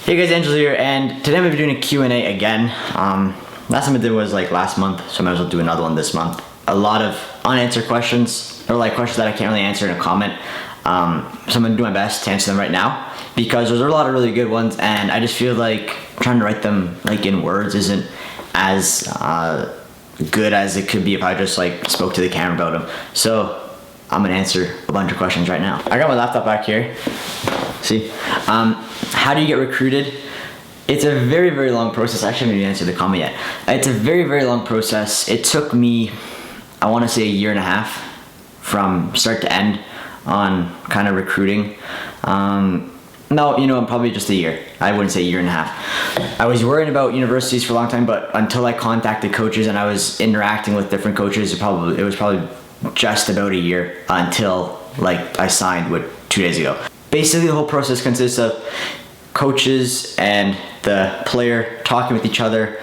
Hey guys, Angelo here, and today I'm going to be doing a Q&A again. Last time I did was like last month, so I might as well do another one this month. A lot of unanswered questions, or like questions that I can't really answer in a comment. So I'm going to do my best to answer them right now, because there's a lot of really good ones, and I just feel like trying to write them like in words isn't as good as it could be if I just like spoke to the camera about them. So I'm going to answer a bunch of questions right now. I got my laptop back here. See? How do you get recruited? It's a very, very long process. I actually haven't even answered the comment yet. It's a very, very long process. It took me, I want to say, a year and a half from start to end on kind of recruiting. No, probably just a year. I wouldn't say a year and a half. I was worrying about universities for a long time, but until I contacted coaches and I was interacting with different coaches, it was probably just about a year until like I signed 2 days ago. Basically, the whole process consists of coaches and the player talking with each other,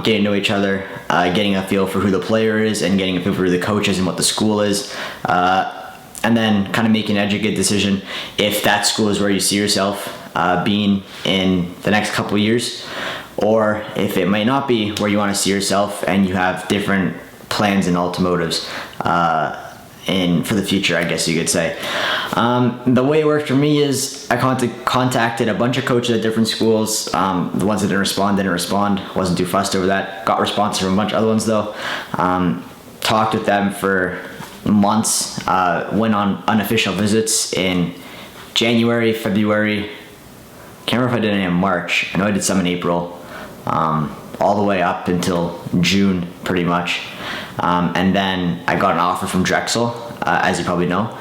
getting to know each other, getting a feel for who the player is and getting a feel for who the coach is and what the school is, and then kind of making an educated decision if that school is where you see yourself being in the next couple of years, or if it might not be where you want to see yourself and you have different plans and ultimatives for the future, I guess you could say. The way it worked for me is I contacted a bunch of coaches at different schools. The ones that didn't respond. Wasn't too fussed over that. Got responses from a bunch of other ones though. Talked with them for months. Went on unofficial visits in January, February. Can't remember if I did any in March. I know I did some in April. All the way up until June, pretty much. And then I got an offer from Drexel, as you probably know.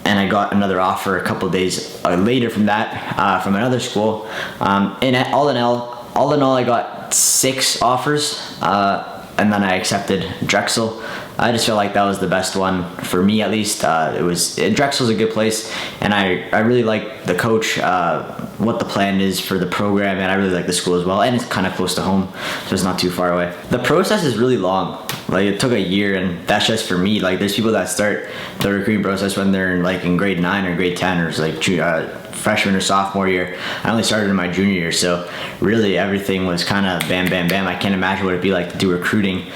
And I got another offer a couple of days later from that, from another school. And all in all, I got 6 offers, and then I accepted Drexel. I just felt like that was the best one for me, at least. Drexel's a good place, and I really like the coach, what the plan is for the program, and I really like the school as well, and it's kind of close to home, so it's not too far away. The process is really long. Like, it took a year, and that's just for me. Like, there's people that start the recruiting process when they're in grade 9 or grade 10, or it's like freshman or sophomore year. I only started in my junior year, so really everything was kind of bam, bam, bam. I can't imagine what it'd be like to do recruiting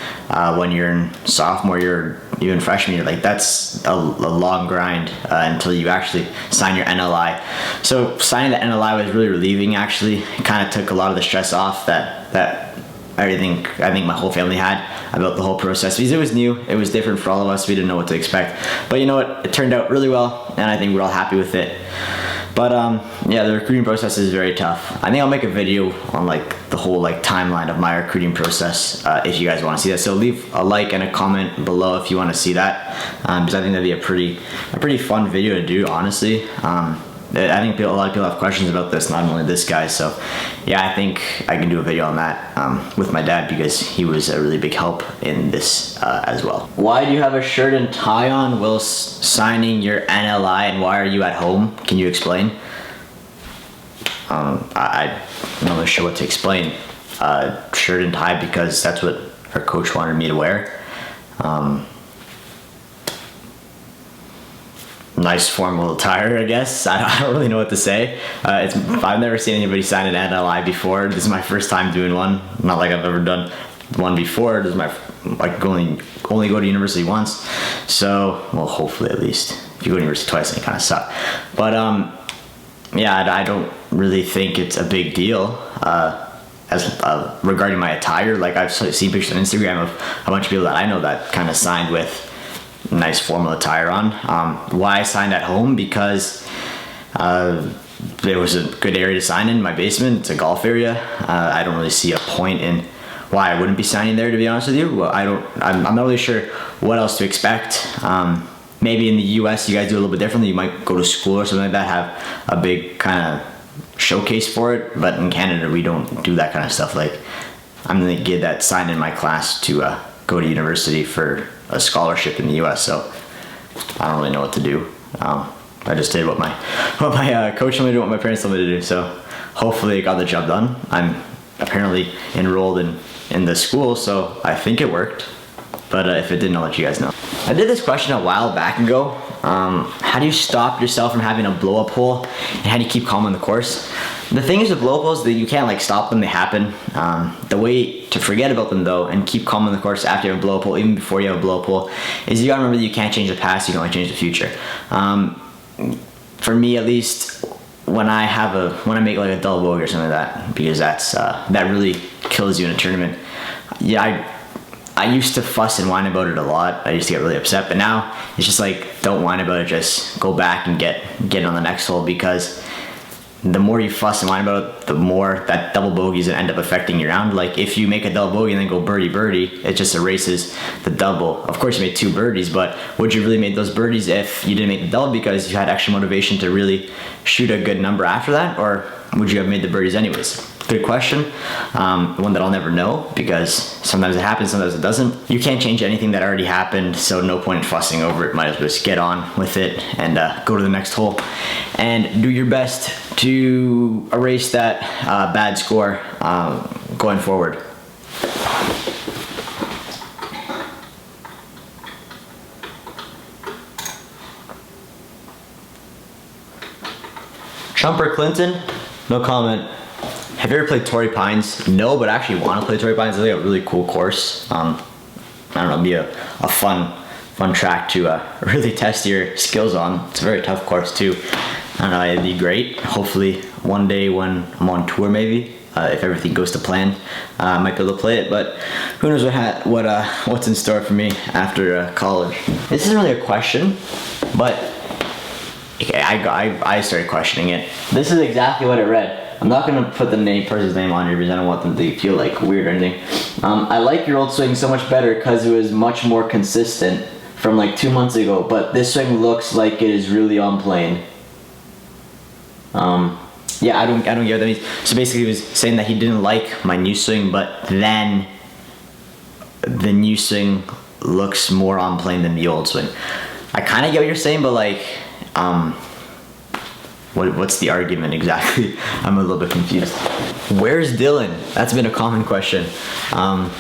when you're in sophomore year, even freshman year. Like, that's a long grind until you actually sign your NLI. So signing the NLI was really relieving, actually. It kind of took a lot of the stress off that I think my whole family had about the whole process, because it was new, it was different for all of us. We didn't know what to expect, but you know what, it turned out really well, and I think we're all happy with it. But yeah, the recruiting process is very tough. I think I'll make a video on like the whole timeline of my recruiting process if you guys want to see that. So leave a like and a comment below if you want to see that, because I think that'd be a pretty fun video to do, honestly. I think a lot of people have questions about this, not only this guy. So yeah, I think I can do a video on that with my dad, because he was a really big help in this as well. Why do you have a shirt and tie on whilst signing your NLI, and why are you at home? Can you explain? I'm not really sure what to explain. Shirt and tie because that's what our coach wanted me to wear. Nice formal attire, I guess. I don't really know what to say. I've never seen anybody sign an NLI before. This is my first time doing one. Not like I've ever done one before. This is only go to university once. So, well, hopefully at least. If you go to university twice, then you kind of suck. But yeah, I don't really think it's a big deal regarding my attire. Like, I've seen pictures on Instagram of a bunch of people that I know that kind of signed with nice formal attire on. Why I signed at home? Because there was a good area to sign in my basement. It's a golf area. I don't really see a point in why I wouldn't be signing there, to be honest with you. Well, I'm not really sure what else to expect. Maybe in the US you guys do a little bit differently. You might go to school or something like that, have a big kind of showcase for it, but in Canada we don't do that kind of stuff. Like, I'm the kid that signed in my class to go to university for a scholarship in the US, so I don't really know what to do. I just did what my coach told me to do, what my parents told me to do, so hopefully I got the job done. I'm apparently enrolled in the school, so I think it worked, but if it didn't, I'll let you guys know. I did this question a while back ago. How do you stop yourself from having a blow up hole, and how do you keep calm on the course? The thing is with blow poles that you can't like stop them, they happen. The way to forget about them though and keep calm on the course after you have a blow pole, even before you have a blow pole, is you gotta remember that you can't change the past, you can only change the future. For me at least, when I make like a double bogey or something like that, because that really kills you in a tournament. Yeah, I used to fuss and whine about it a lot. I used to get really upset, but now it's just like, don't whine about it, just go back and get it on the next hole, because the more you fuss and whine about it, the more that double bogeys end up affecting your round. Like if you make a double bogey and then go birdie birdie, it just erases the double. Of course you made 2 birdies, but would you really made those birdies if you didn't make the double because you had extra motivation to really shoot a good number after that? Or would you have made the birdies anyways? Good question. One that I'll never know, because sometimes it happens, sometimes it doesn't. You can't change anything that already happened, so no point in fussing over it. Might as well just get on with it and go to the next hole and do your best to erase that bad score going forward. Trump or Clinton? No comment. Have you ever played Torrey Pines? No, but I actually want to play Torrey Pines. It's like a really cool course. I don't know, it'd be a fun track to really test your skills on. It's a very tough course too. I don't know, it'd be great. Hopefully one day when I'm on tour maybe, if everything goes to plan, I might be able to play it, but who knows what's in store for me after college. This isn't really a question, but okay, I started questioning it. This is exactly what it read. I'm not gonna put the person's name on here because I don't want them to feel like weird or anything. I like your old swing so much better because it was much more consistent from like 2 months ago, but this swing looks like it is really on plane. Yeah, I don't get what that means. So basically he was saying that he didn't like my new swing, but then the new swing looks more on plane than the old swing. I kind of get what you're saying, but like, what's the argument exactly? I'm a little bit confused. Where's Dylan? That's been a common question. I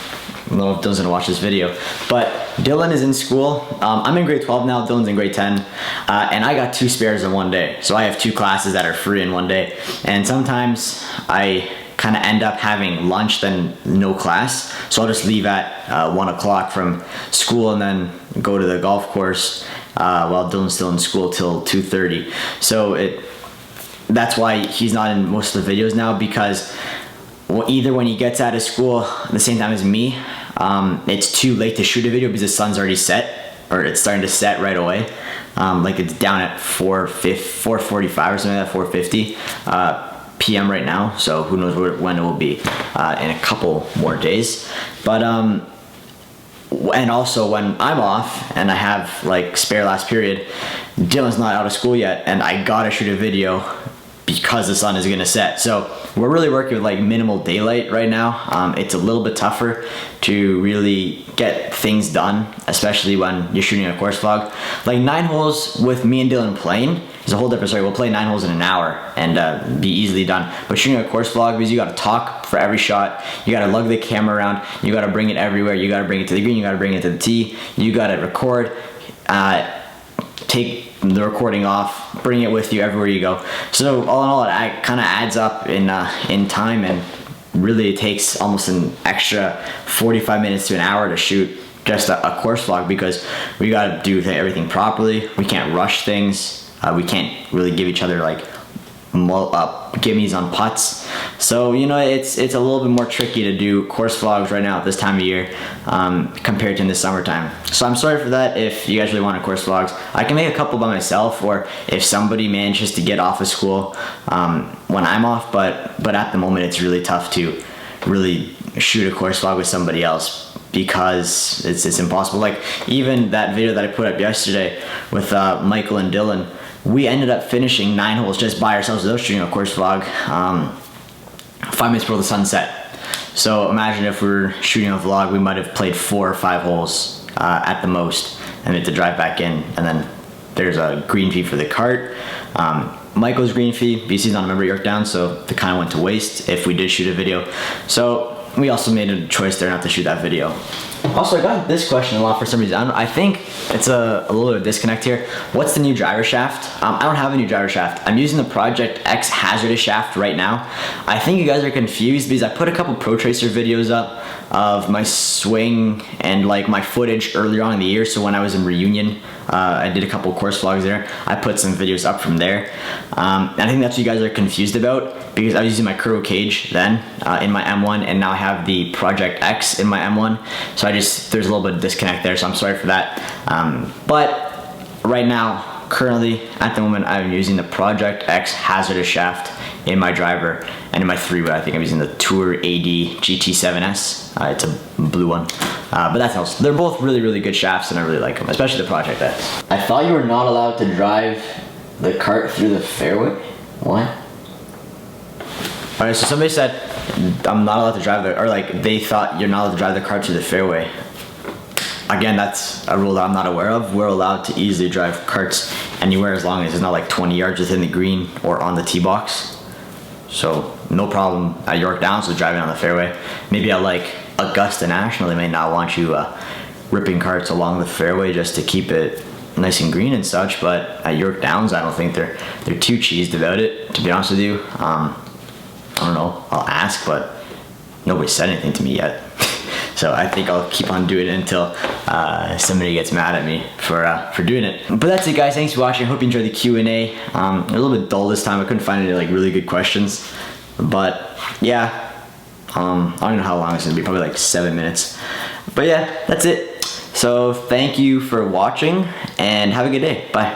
don't know if Dylan's gonna watch this video, but Dylan is in school. I'm in grade 12 now, Dylan's in grade 10, and I got 2 spares in one day. So I have 2 classes that are free in one day, and sometimes I kind of end up having lunch then no class. So I'll just leave at 1 o'clock from school and then go to the golf course while Dylan's still in school till 2:30. So that's why he's not in most of the videos now, because either when he gets out of school at the same time as me, it's too late to shoot a video because the sun's already set, or it's starting to set right away. Like it's down at 4:45 or something like that, 4:50 p.m. right now, so who knows when it will be in a couple more days. But and also when I'm off and I have like spare last period, Dylan's not out of school yet, and I gotta shoot a video because the sun is gonna set. So we're really working with like minimal daylight right now. It's a little bit tougher to really get things done, especially when you're shooting a course vlog. Like 9 holes with me and Dylan playing is a whole different story. We'll play 9 holes in an hour and be easily done. But shooting a course vlog, because you gotta talk for every shot, you gotta lug the camera around, you gotta bring it everywhere, you gotta bring it to the green, you gotta bring it to the tee, you gotta record, take the recording off, bring it with you everywhere you go. So all in all, it kind of adds up in time, and really it takes almost an extra 45 minutes to an hour to shoot just a course vlog, because we got to do everything properly. We can't rush things. We can't really give each other like gimmies on putts. So you know, it's a little bit more tricky to do course vlogs right now at this time of year compared to in the summertime. So I'm sorry for that. If you guys really want course vlogs, I can make a couple by myself, or if somebody manages to get off of school when I'm off, but at the moment it's really tough to really shoot a course vlog with somebody else, because it's impossible. Like even that video that I put up yesterday with Michael and Dylan, we ended up finishing 9 holes just by ourselves without shooting a course vlog 5 minutes before the sun set. So imagine if we were shooting a vlog, we might have played 4 or 5 holes at the most, and we had to drive back in. And then there's a green fee for the cart. Michael's green fee, BC's not a member of Yorktown, so it kind of went to waste if we did shoot a video. So we also made a choice there not to shoot that video. Also, I got this question a lot for some reason. I think it's a little bit of disconnect here. What's the new driver shaft? I don't have a new driver shaft. I'm using the Project X hazardous shaft right now. I think you guys are confused because I put a couple Pro Tracer videos up of my swing and like my footage earlier on in the year. So when I was in Reunion, I did a couple course vlogs there. I put some videos up from there. And I think that's what you guys are confused about, because I was using my Kuro cage then in my M1, and now I have the Project X in my M1. So there's a little bit of disconnect there, so I'm sorry for that. But right now, currently, at the moment, I'm using the Project X hazardous shaft in my driver, and in my 3-wood, I think I'm using the Tour AD GT7S. It's a blue one. But that's also, they're both really, really good shafts, and I really like them, especially the Project X. I thought you were not allowed to drive the cart through the fairway? What? Alright, so somebody said I'm not allowed to drive or like they thought you're not allowed to drive the cart through the fairway. Again, that's a rule that I'm not aware of. We're allowed to easily drive carts anywhere as long as it's not like 20 yards within the green or on the tee box. So no problem at York Downs with driving on the fairway. Maybe at like Augusta National, they may not want you ripping carts along the fairway just to keep it nice and green and such, but at York Downs, I don't think they're too cheesed about it, to be honest with you. I don't know, I'll ask, but nobody said anything to me yet. So I think I'll keep on doing it until somebody gets mad at me for doing it. But that's it, guys. Thanks for watching. I hope you enjoyed the Q&A. A little bit dull this time. I couldn't find any like really good questions. But yeah, I don't know how long it's gonna be. Probably like 7 minutes. But yeah, that's it. So thank you for watching and have a good day. Bye.